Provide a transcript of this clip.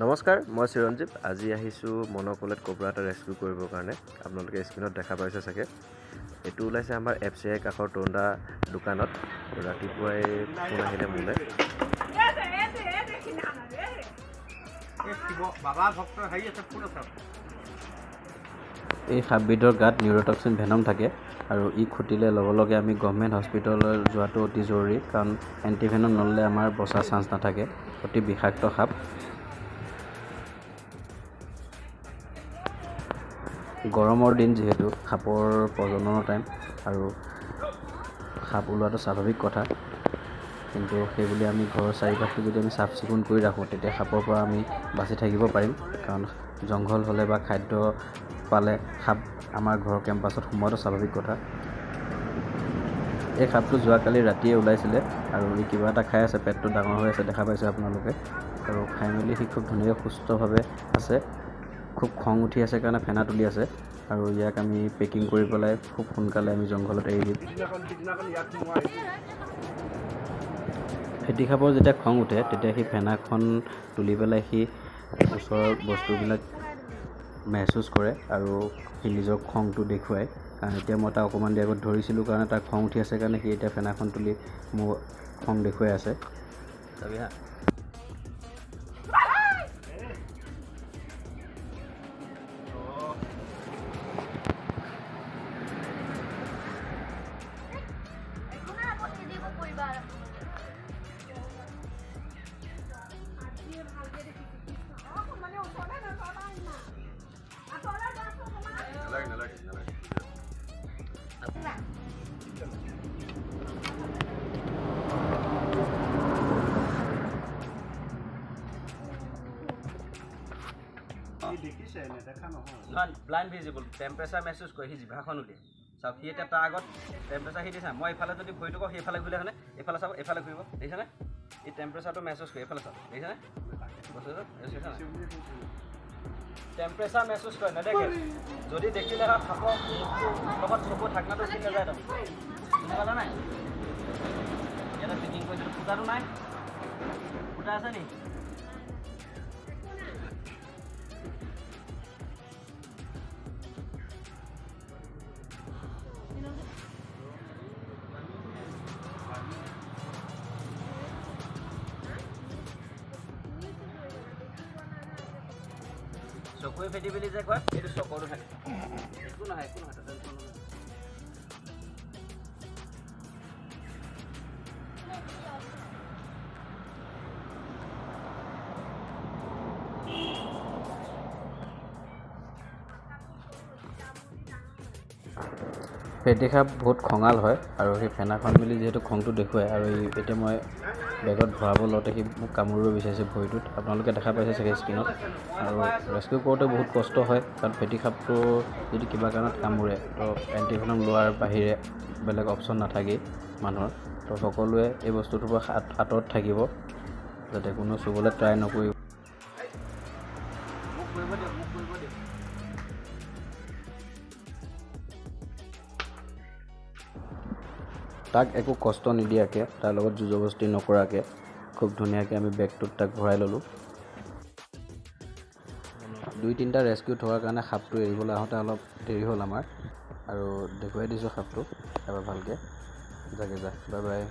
নমস্কাৰ, মই চিৰঞ্জীৱ। আজি আহিছোঁ মনকলেট কোব্ৰা এটা ৰেস্কিউ কৰিবৰ কাৰণে। আপোনালোকে স্ক্ৰীণত দেখা পাইছে চাগে। এইটো ওলাইছে আমাৰ FCI কাষৰ টন্দা দোকানত। ৰাতিপুৱাই ফোন আহিলে মোলৈ। এই সাপবিধৰ গাত নিউৰটক্সিন ভেনম থাকে আৰু ই খুটিলে লগে লগে আমি গভৰ্ণমেণ্ট হস্পিটেললৈ যোৱাটো অতি জৰুৰী, কাৰণ এণ্টিভেনম নল'লে আমাৰ বচাৰ চান্স নাথাকে। অতি বিষাক্ত সাপ। গৰমৰ দিন যিহেতু সাপৰ প্ৰজননৰ টাইম আৰু সাপ ওলোৱাটো স্বাভাৱিক কথা, কিন্তু সেইবুলি আমি ঘৰৰ চাৰিকাষটো যদি আমি চাফ চিকুণ কৰি ৰাখোঁ তেতিয়া সাপৰ পৰা আমি বাচি থাকিব পাৰিম। কাৰণ জংঘল হ'লে বা খাদ্য পালে সাপ আমাৰ ঘৰৰ কেম্পাছত সোমোৱাটো স্বাভাৱিক কথা। এই সাপটো যোৱাকালি ৰাতিয়ে ওলাইছিলে আৰু ই কিবা এটা খাই আছে, পেটটো ডাঙৰ হৈ আছে দেখা পাইছে আপোনালোকে। আৰু খাই মেলি সি খুব ধুনীয়াকৈ সুস্থভাৱে আছে। খুব খং উঠি আছে কাৰণে ফেনা তুলি আছে আৰু ইয়াক আমি পেকিং কৰি পেলাই খুব সোনকালে আমি জংঘলত এৰি দিম। ফেটি সাপৰ যেতিয়া খং উঠে তেতিয়া সি ফেনাখন তুলি পেলাই সি ওচৰৰ বস্তুবিলাক মেহচুজ কৰে আৰু সি নিজৰ খংটো দেখুৱায়। কাৰণ এতিয়া মই তাক অকণমান দেৰি আগত ধৰিছিলোঁ কাৰণে তাৰ খং উঠি আছে কাৰণে সি এতিয়া ফেনাখন তুলি মোৰ খং দেখুৱাই আছে। চাবি হা। ব্লাইণ্ড ভিজিবল টেম্পাৰেচাৰ মেছেজ কৰে, সি জিভাখন উলিয়াই চাওক। সি এতিয়া তাৰ আগত টেম্পাৰেচাৰ সি দিছে। মই এইফালে যদি ভৰিটো কওঁ সেইফালে ঘূৰিলে হয়নে, এইফালে চাব, এইফালে ঘূৰিব, দেখিছেনে? এই টেম্পাৰেচাৰটো মেছেজ কৰে, এইফালে চাওক, দেখিছেনে? টেম্পাৰেচাৰ মেছেজ কৰে, নেদেখে। যদি দেখিলে হয় সাপৰ লগত চকুৰ ঢাকনাটো চিন নাযায়। তাৰমানে বুজি পালা নাই? ইয়াতে ফিটিং কৰিছিলোঁ, ফুটাটো নাই, ফুটা আছে নি? চকুৱে ফেটি পেলি যে কয়, এইটো চকুৰো থাকে। একো নহয়, একো নহয়, টেনশ্যন নহয়। ফেটি সাপ বহুত খঙাল হয় আৰু সেই ফেনাখন মেলি যিহেতু খংটো দেখুৱায় আৰু এতিয়া মই বেগত ভৰাব লওঁতে সি মোক কামুৰিব বিচাৰিছে ভৰিটোত। আপোনালোকে দেখা পাইছে চাগে স্ক্ৰীণত। আৰু ৰেস্কিউ কৰোঁতে বহুত কষ্ট হয়, কাৰণ ফেটি সাপটো যদি কিবা কাৰণত কামোৰে তো এণ্টিভেনম লোৱাৰ বাহিৰে বেলেগ অপশ্যন নাথাকেই মানুহৰ। তো সকলোৱে এই বস্তুটোৰ পৰা আঁতৰত থাকিব, যাতে কোনো চুবলৈ ট্ৰাই নকৰিব। তাক একো কষ্ট নিদিয়াকৈ, তাৰ লগত জুজবস্তি নকৰাকৈ খুব ধুনীয়াকৈ আমি বেগটোত তাক ভৰাই ল'লোঁ। 2-3টা ৰেস্কিউ থকাৰ কাৰণে সাপটো এৰিবলৈ আহোঁতে অলপ দেৰি হ'ল আমাৰ। আৰু দেখুৱাই দিছোঁ সাপটো এবাৰ ভালকৈ। যাকে যা, বাই বাই।